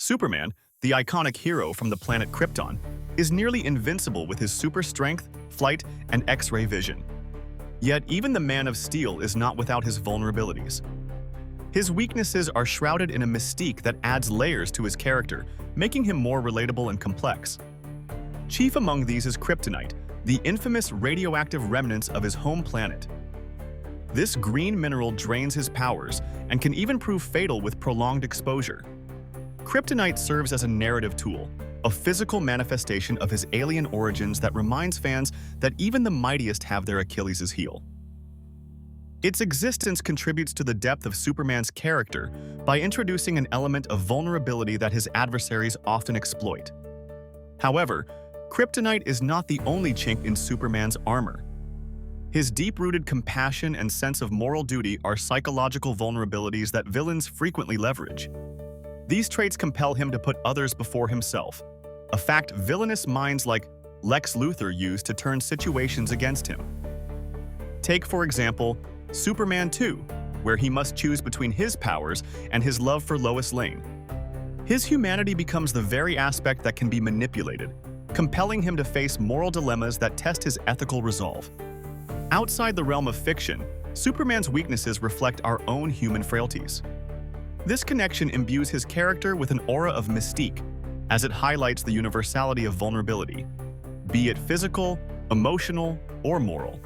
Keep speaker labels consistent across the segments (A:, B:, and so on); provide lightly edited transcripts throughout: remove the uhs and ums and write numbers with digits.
A: Superman, the iconic hero from the planet Krypton, is nearly invincible with his super strength, flight, and X-ray vision. Yet even the Man of Steel is not without his vulnerabilities. His weaknesses are shrouded in a mystique that adds layers to his character, making him more relatable and complex. Chief among these is kryptonite, the infamous radioactive remnants of his home planet. This green mineral drains his powers and can even prove fatal with prolonged exposure. Kryptonite serves as a narrative tool, a physical manifestation of his alien origins that reminds fans that even the mightiest have their Achilles' heel. Its existence contributes to the depth of Superman's character by introducing an element of vulnerability that his adversaries often exploit. However, kryptonite is not the only chink in Superman's armor. His deep-rooted compassion and sense of moral duty are psychological vulnerabilities that villains frequently leverage. These traits compel him to put others before himself, a fact villainous minds like Lex Luthor use to turn situations against him. Take, for example, Superman 2, where he must choose between his powers and his love for Lois Lane. His humanity becomes the very aspect that can be manipulated, compelling him to face moral dilemmas that test his ethical resolve. Outside the realm of fiction, Superman's weaknesses reflect our own human frailties. This connection imbues his character with an aura of mystique, as it highlights the universality of vulnerability, be it physical, emotional, or moral.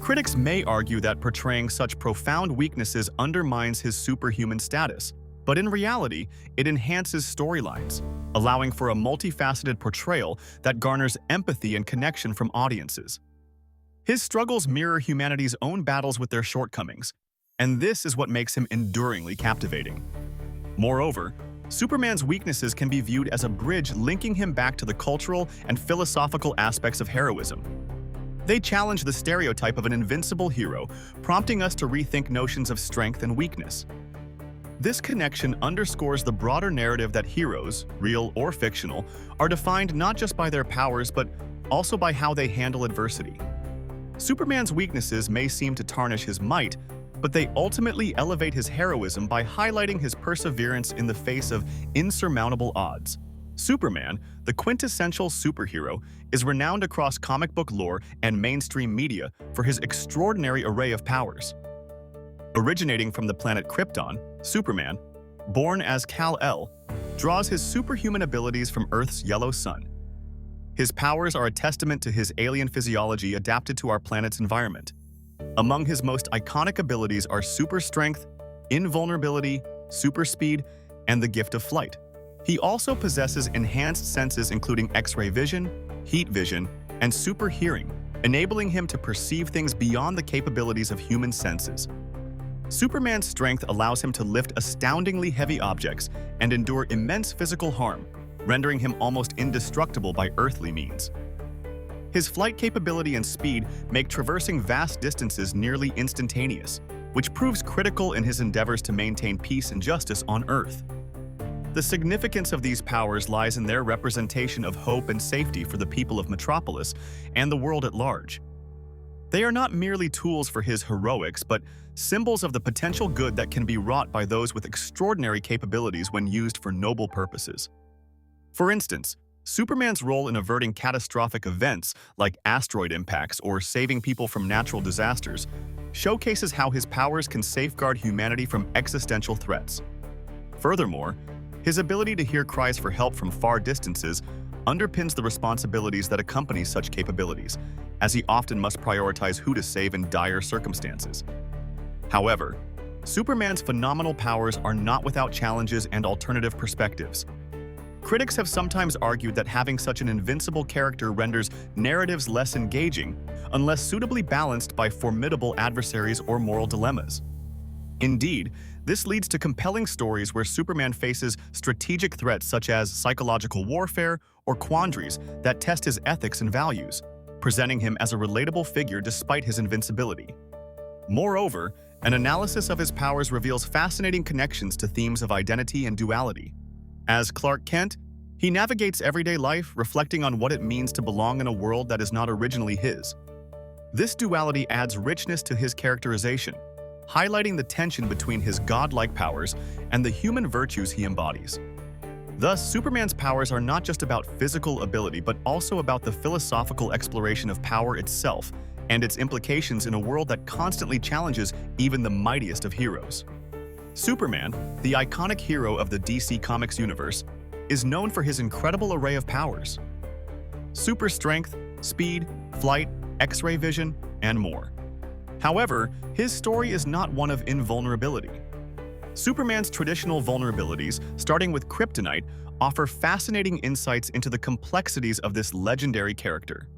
A: Critics may argue that portraying such profound weaknesses undermines his superhuman status, but in reality, it enhances storylines, allowing for a multifaceted portrayal that garners empathy and connection from audiences. His struggles mirror humanity's own battles with their shortcomings, and this is what makes him enduringly captivating. Moreover, Superman's weaknesses can be viewed as a bridge linking him back to the cultural and philosophical aspects of heroism. They challenge the stereotype of an invincible hero, prompting us to rethink notions of strength and weakness. This connection underscores the broader narrative that heroes, real or fictional, are defined not just by their powers but also by how they handle adversity. Superman's weaknesses may seem to tarnish his might, but they ultimately elevate his heroism by highlighting his perseverance in the face of insurmountable odds. Superman, the quintessential superhero, is renowned across comic book lore and mainstream media for his extraordinary array of powers. Originating from the planet Krypton, Superman, born as Kal-El, draws his superhuman abilities from Earth's yellow sun. His powers are a testament to his alien physiology adapted to our planet's environment. Among his most iconic abilities are super strength, invulnerability, super speed, and the gift of flight. He also possesses enhanced senses including X-ray vision, heat vision, and super hearing, enabling him to perceive things beyond the capabilities of human senses. Superman's strength allows him to lift astoundingly heavy objects and endure immense physical harm, rendering him almost indestructible by earthly means. His flight capability and speed make traversing vast distances nearly instantaneous, which proves critical in his endeavors to maintain peace and justice on Earth. The significance of these powers lies in their representation of hope and safety for the people of Metropolis and the world at large. They are not merely tools for his heroics, but symbols of the potential good that can be wrought by those with extraordinary capabilities when used for noble purposes. For instance, Superman's role in averting catastrophic events like asteroid impacts or saving people from natural disasters showcases how his powers can safeguard humanity from existential threats. Furthermore, his ability to hear cries for help from far distances underpins the responsibilities that accompany such capabilities, as he often must prioritize who to save in dire circumstances. However, Superman's phenomenal powers are not without challenges and alternative perspectives. Critics have sometimes argued that having such an invincible character renders narratives less engaging unless suitably balanced by formidable adversaries or moral dilemmas. Indeed, this leads to compelling stories where Superman faces strategic threats such as psychological warfare or quandaries that test his ethics and values, presenting him as a relatable figure despite his invincibility. Moreover, an analysis of his powers reveals fascinating connections to themes of identity and duality. As Clark Kent, he navigates everyday life, reflecting on what it means to belong in a world that is not originally his. This duality adds richness to his characterization, highlighting the tension between his godlike powers and the human virtues he embodies. Thus, Superman's powers are not just about physical ability, but also about the philosophical exploration of power itself and its implications in a world that constantly challenges even the mightiest of heroes. Superman, the iconic hero of the DC Comics universe, is known for his incredible array of powers. Super strength, speed, flight, X-ray vision, and more. However, his story is not one of invulnerability. Superman's traditional vulnerabilities, starting with kryptonite, offer fascinating insights into the complexities of this legendary character.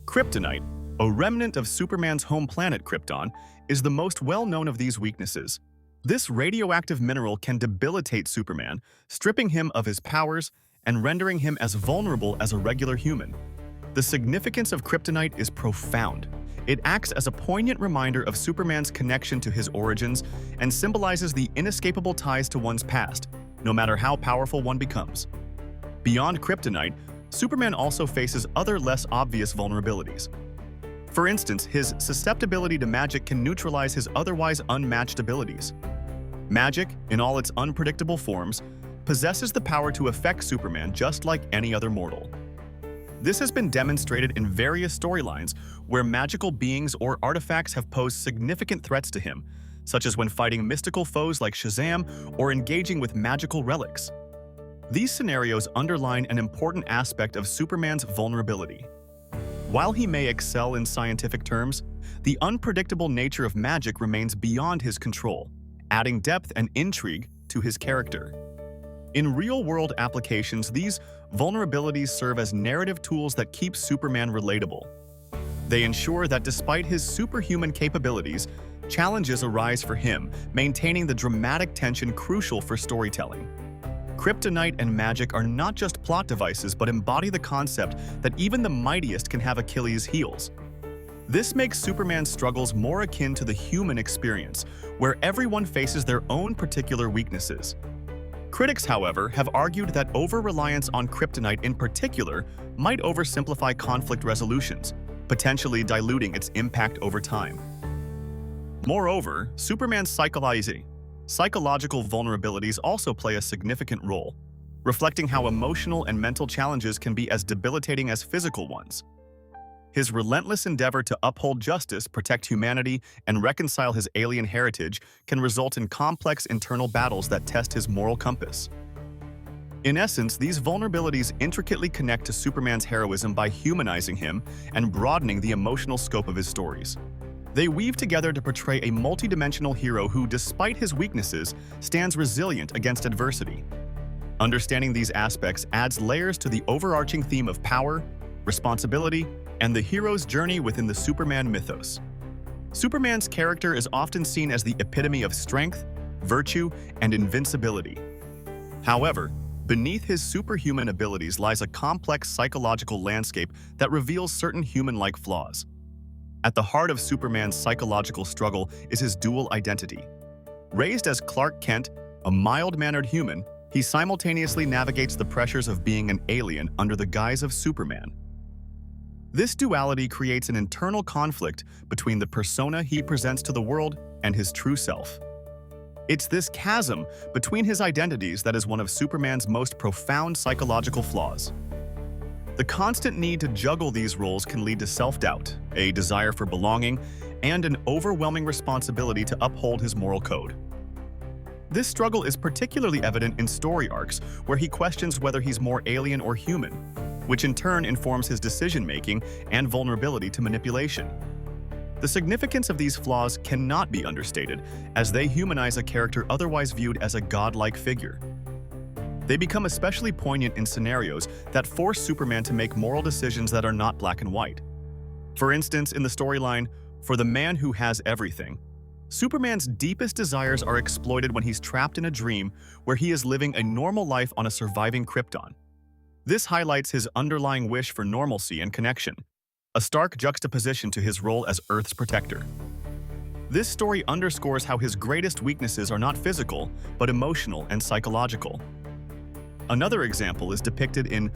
A: Kryptonite, a remnant of Superman's home planet Krypton, is the most well-known of these weaknesses. This radioactive mineral can debilitate Superman, stripping him of his powers and rendering him as vulnerable as a regular human. The significance of kryptonite is profound. It acts as a poignant reminder of Superman's connection to his origins and symbolizes the inescapable ties to one's past, no matter how powerful one becomes. Beyond kryptonite, Superman also faces other less obvious vulnerabilities. For instance, his susceptibility to magic can neutralize his otherwise unmatched abilities. Magic, in all its unpredictable forms, possesses the power to affect Superman just like any other mortal. This has been demonstrated in various storylines where magical beings or artifacts have posed significant threats to him, such as when fighting mystical foes like Shazam or engaging with magical relics. These scenarios underline an important aspect of Superman's vulnerability. While he may excel in scientific terms, the unpredictable nature of magic remains beyond his control, adding depth and intrigue to his character. In real-world applications, these vulnerabilities serve as narrative tools that keep Superman relatable. They ensure that despite his superhuman capabilities, challenges arise for him, maintaining the dramatic tension crucial for storytelling. Kryptonite and magic are not just plot devices but embody the concept that even the mightiest can have Achilles' heels. This makes Superman's struggles more akin to the human experience, where everyone faces their own particular weaknesses. Critics, however, have argued that over-reliance on kryptonite in particular might oversimplify conflict resolutions, potentially diluting its impact over time. Moreover, Superman's psychological vulnerabilities also play a significant role, reflecting how emotional and mental challenges can be as debilitating as physical ones. His relentless endeavor to uphold justice, protect humanity, and reconcile his alien heritage can result in complex internal battles that test his moral compass. In essence, these vulnerabilities intricately connect to Superman's heroism by humanizing him and broadening the emotional scope of his stories. They weave together to portray a multidimensional hero who, despite his weaknesses, stands resilient against adversity. Understanding these aspects adds layers to the overarching theme of power, responsibility, and the hero's journey within the Superman mythos. Superman's character is often seen as the epitome of strength, virtue, and invincibility. However, beneath his superhuman abilities lies a complex psychological landscape that reveals certain human-like flaws. At the heart of Superman's psychological struggle is his dual identity. Raised as Clark Kent, a mild-mannered human, he simultaneously navigates the pressures of being an alien under the guise of Superman. This duality creates an internal conflict between the persona he presents to the world and his true self. It's this chasm between his identities that is one of Superman's most profound psychological flaws. The constant need to juggle these roles can lead to self-doubt, a desire for belonging, and an overwhelming responsibility to uphold his moral code. This struggle is particularly evident in story arcs where he questions whether he's more alien or human, which in turn informs his decision-making and vulnerability to manipulation. The significance of these flaws cannot be understated, as they humanize a character otherwise viewed as a godlike figure. They become especially poignant in scenarios that force Superman to make moral decisions that are not black and white. For instance, in the storyline, For the Man Who Has Everything, Superman's deepest desires are exploited when he's trapped in a dream where he is living a normal life on a surviving Krypton. This highlights his underlying wish for normalcy and connection, a stark juxtaposition to his role as Earth's protector. This story underscores how his greatest weaknesses are not physical, but emotional and psychological. Another example is depicted in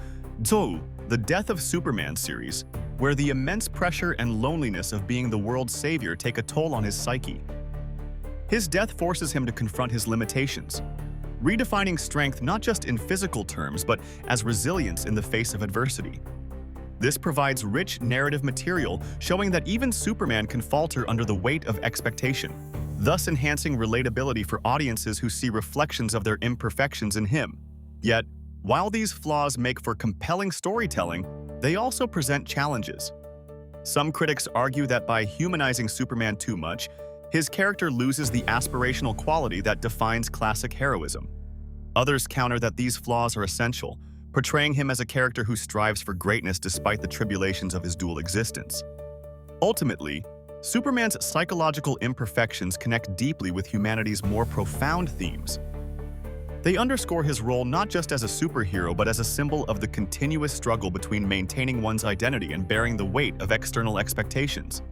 A: Zou, the Death of Superman series, where the immense pressure and loneliness of being the world's savior take a toll on his psyche. His death forces him to confront his limitations, redefining strength not just in physical terms but as resilience in the face of adversity. This provides rich narrative material showing that even Superman can falter under the weight of expectation, thus enhancing relatability for audiences who see reflections of their imperfections in him. Yet, while these flaws make for compelling storytelling, they also present challenges. Some critics argue that by humanizing Superman too much, his character loses the aspirational quality that defines classic heroism. Others counter that these flaws are essential, portraying him as a character who strives for greatness despite the tribulations of his dual existence. Ultimately, Superman's psychological imperfections connect deeply with humanity's more profound themes. They underscore his role not just as a superhero but as a symbol of the continuous struggle between maintaining one's identity and bearing the weight of external expectations.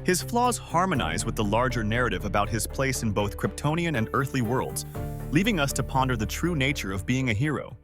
A: His flaws harmonize with the larger narrative about his place in both Kryptonian and earthly worlds, leaving us to ponder the true nature of being a hero.